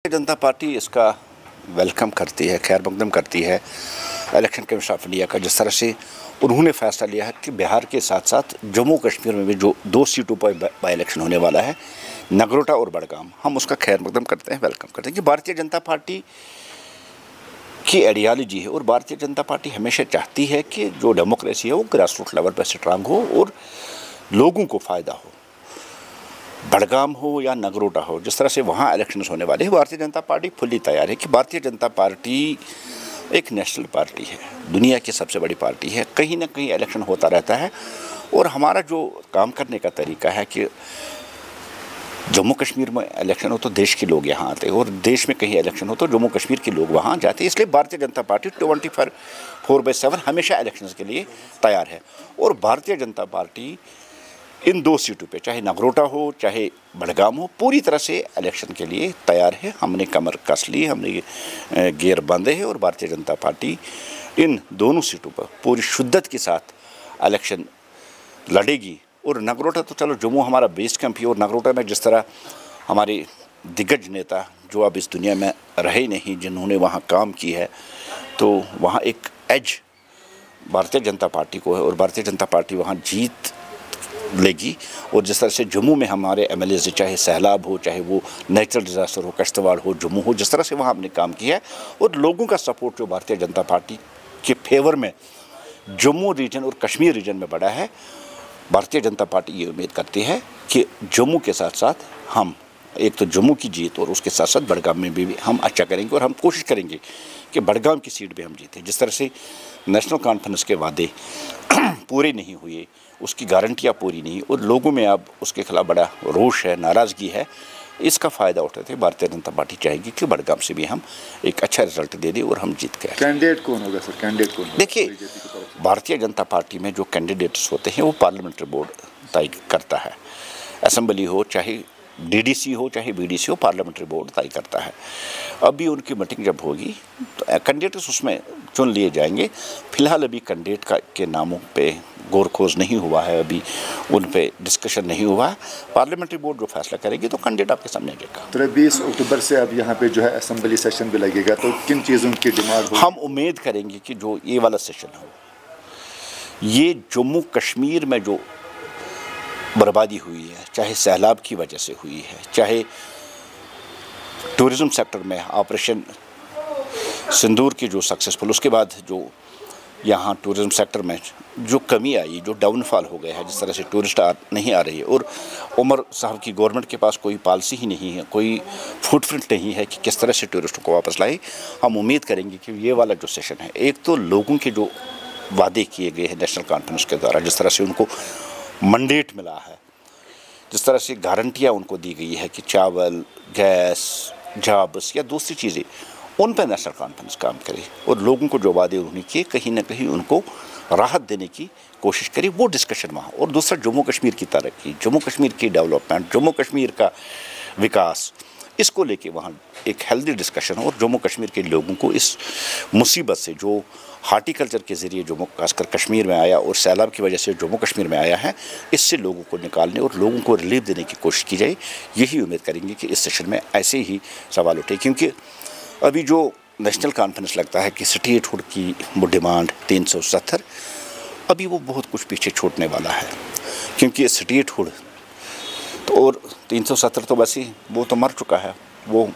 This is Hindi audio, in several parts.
जनता पार्टी इसका वेलकम करती है, खैर मकदम करती है इलेक्शन कमीशन ऑफ इंडिया का। जिस तरह से उन्होंने फैसला लिया है कि बिहार के साथ साथ जम्मू कश्मीर में भी जो 2 सीटों पर बाई इलेक्शन होने वाला है, नगरोटा और बड़गाम, हम उसका खैर मकदम करते हैं, वेलकम करते हैं कि भारतीय जनता पार्टी की आइडियालॉजी है। और भारतीय जनता पार्टी हमेशा चाहती है कि जो डेमोक्रेसी है वो ग्रास रूट लेवल पर स्ट्रांग हो और लोगों को फ़ायदा हो। बड़गाम हो या नगरोटा हो, जिस तरह से वहाँ इलेक्शंस होने वाले हैं, भारतीय जनता पार्टी फुल्ली तैयार है कि भारतीय जनता पार्टी एक नेशनल पार्टी है, दुनिया की सबसे बड़ी पार्टी है। कहीं ना कहीं इलेक्शन होता रहता है और हमारा जो काम करने का तरीका है कि जम्मू कश्मीर में इलेक्शन हो तो देश के लोग यहाँ आते हैं और देश में कहीं इलेक्शन हो तो जम्मू कश्मीर के लोग वहाँ जाते हैं। इसलिए भारतीय जनता पार्टी 24/7 हमेशा इलेक्शंस के लिए तैयार है। और भारतीय जनता पार्टी इन 2 सीटों पे, चाहे नगरोटा हो चाहे बड़गाम हो, पूरी तरह से इलेक्शन के लिए तैयार है। हमने कमर कस ली, हमने गियर बांधे हैं और भारतीय जनता पार्टी इन दोनों सीटों पर पूरी शिद्दत के साथ इलेक्शन लड़ेगी। और नगरोटा तो चलो जम्मू हमारा बेस कैंप है, और नगरोटा में जिस तरह हमारे दिग्गज नेता जो अब इस दुनिया में रहे नहीं, जिन्होंने वहाँ काम की है, तो वहाँ एक एज भारतीय जनता पार्टी को है और भारतीय जनता पार्टी वहाँ जीत लेगी। और जिस तरह से जम्मू में हमारे एमएलए से, चाहे सैलाब हो, चाहे वो नेचुरल डिज़ास्टर हो, कश्तवाड़ हो, जम्मू हो, जिस तरह से वहाँ हमने काम किया है और लोगों का सपोर्ट जो भारतीय जनता पार्टी के फेवर में जम्मू रीजन और कश्मीर रीजन में बढ़ा है, भारतीय जनता पार्टी ये उम्मीद करती है कि जम्मू के साथ साथ हम एक तो जम्मू की जीत और उसके साथ साथ बड़गाम में भी हम अच्छा करेंगे। और हम कोशिश करेंगे कि बड़गाम की सीट भी हम जीतें। जिस तरह से नेशनल कॉन्फ्रेंस के वादे पूरे नहीं हुए, उसकी गारंटियाँ पूरी नहीं, और लोगों में अब उसके खिलाफ बड़ा रोष है, नाराज़गी है, इसका फ़ायदा उठाते भारतीय जनता पार्टी चाहेगी कि बड़गाम से भी हम एक अच्छा रिजल्ट दे दें और हम जीत के आए। कैंडिडेट कौन होगा सर? कैंडिडेट कौन? देखिए, भारतीय जनता पार्टी में जो कैंडिडेट्स होते हैं वो पार्लियामेंट्री बोर्ड तय करता है। असेंबली हो, चाहे डीडीसी हो, चाहे बीडीसी हो, पार्लियामेंट्री बोर्ड तय करता है। अभी उनकी मीटिंग जब होगी तो कैंडिडेट्स उसमें चुन लिए जाएंगे। फिलहाल अभी कैंडिडेट के नामों पे गौर खोज नहीं हुआ है, अभी उन पे डिस्कशन नहीं हुआ है। पार्लियामेंट्री बोर्ड जो फैसला करेगी तो कैंडिडेट आपके सामने आएगा। 23 अक्टूबर से अब यहाँ पे जो है असेंबली सेशन भी लगेगा, तो किन चीज़ों की डिमांड होगी? हम उम्मीद करेंगे कि जो ये वाला सेशन हो, ये जम्मू कश्मीर में जो बर्बादी हुई है, चाहे सैलाब की वजह से हुई है, चाहे टूरिज़्म सेक्टर में ऑपरेशन सिंदूर की जो सक्सेसफुल, उसके बाद जो यहाँ टूरिज़्म सेक्टर में जो कमी आई, जो डाउनफॉल हो गया है, जिस तरह से टूरिस्ट नहीं आ रही है, और उमर साहब की गवर्नमेंट के पास कोई पॉलिसी ही नहीं है, कोई फुटप्रिंट नहीं है कि किस तरह से टूरिस्टों को वापस लाए। हम उम्मीद करेंगे कि ये वाला जो सेशन है, एक तो लोगों के जो वादे किए गए हैं नेशनल कॉन्फ्रेंस के द्वारा, जिस तरह से उनको मंडेट मिला है, जिस तरह से गारंटियाँ उनको दी गई है कि चावल, गैस, जॉब्स या दूसरी चीज़ें, उन पर नेशनल कॉन्फ्रेंस काम करे और लोगों को जो वादे उन्होंने किए कहीं ना कहीं उनको राहत देने की कोशिश करी, वो डिस्कशन वहाँ। और दूसरा जम्मू कश्मीर की तरक्की, जम्मू कश्मीर की डेवलपमेंट, जम्मू कश्मीर का विकास, इसको लेके वहाँ एक हेल्दी डिस्कशन हो और जम्मू कश्मीर के लोगों को इस मुसीबत से जो हार्टिकल्चर के ज़रिए जम्मू खासकर कश्मीर में आया और सैलाब की वजह से जम्मू कश्मीर में आया है, इससे लोगों को निकालने और लोगों को रिलीफ देने की कोशिश की जाए। यही उम्मीद करेंगे कि इस सेशन में ऐसे ही सवाल उठे, क्योंकि अभी जो नेशनल कॉन्फ्रेंस लगता है कि स्टेटहुड की वो डिमांड 370, अभी वो बहुत कुछ पीछे छूटने वाला है, क्योंकि स्टेटहुड तो और 370 तो वैसे वो तो मर चुका है, वो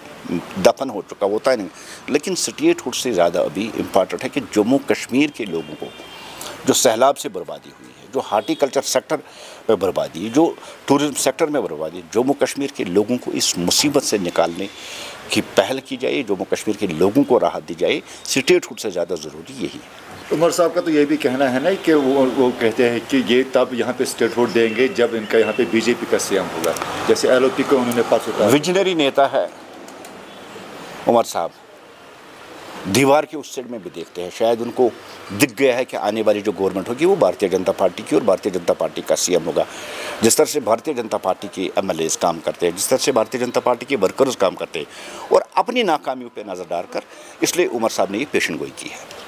दफन हो चुका, होता है नहीं। लेकिन स्टेटहुड से ज़्यादा अभी इम्पॉर्टेंट है कि जम्मू कश्मीर के लोगों को जो सैलाब से बर्बादी हुई है, जो हार्टिकल्चर सेक्टर में बर्बादी, जो टूरिज़्म सेक्टर में बर्बादी, जम्मू कश्मीर के लोगों को इस मुसीबत से निकालने की पहल की जाए, जम्मू कश्मीर के लोगों को राहत दी जाए। स्टेटहुड से ज़्यादा ज़रूरी यही है। उमर साहब का तो ये भी कहना है ना कि वो कहते हैं कि ये तब यहाँ पे स्टेटहुड देंगे जब इनका यहाँ पे बीजेपी का सीएम होगा, जैसे एलओपी को उन्होंने पास उतारा। विजनरी नेता है उमर साहब, दीवार के उस साइड में भी देखते हैं, शायद उनको दिख गया है कि आने वाली जो गवर्नमेंट होगी वो भारतीय जनता पार्टी की और भारतीय जनता पार्टी का सीएम होगा। जिस तरह से भारतीय जनता पार्टी के एमएलएज काम करते हैं, जिस तरह से भारतीय जनता पार्टी के वर्कर्स काम करते हैं, और अपनी नाकामियों पर नज़र डालकर इसलिए उमर साहब ने ये पेशन गोई की है।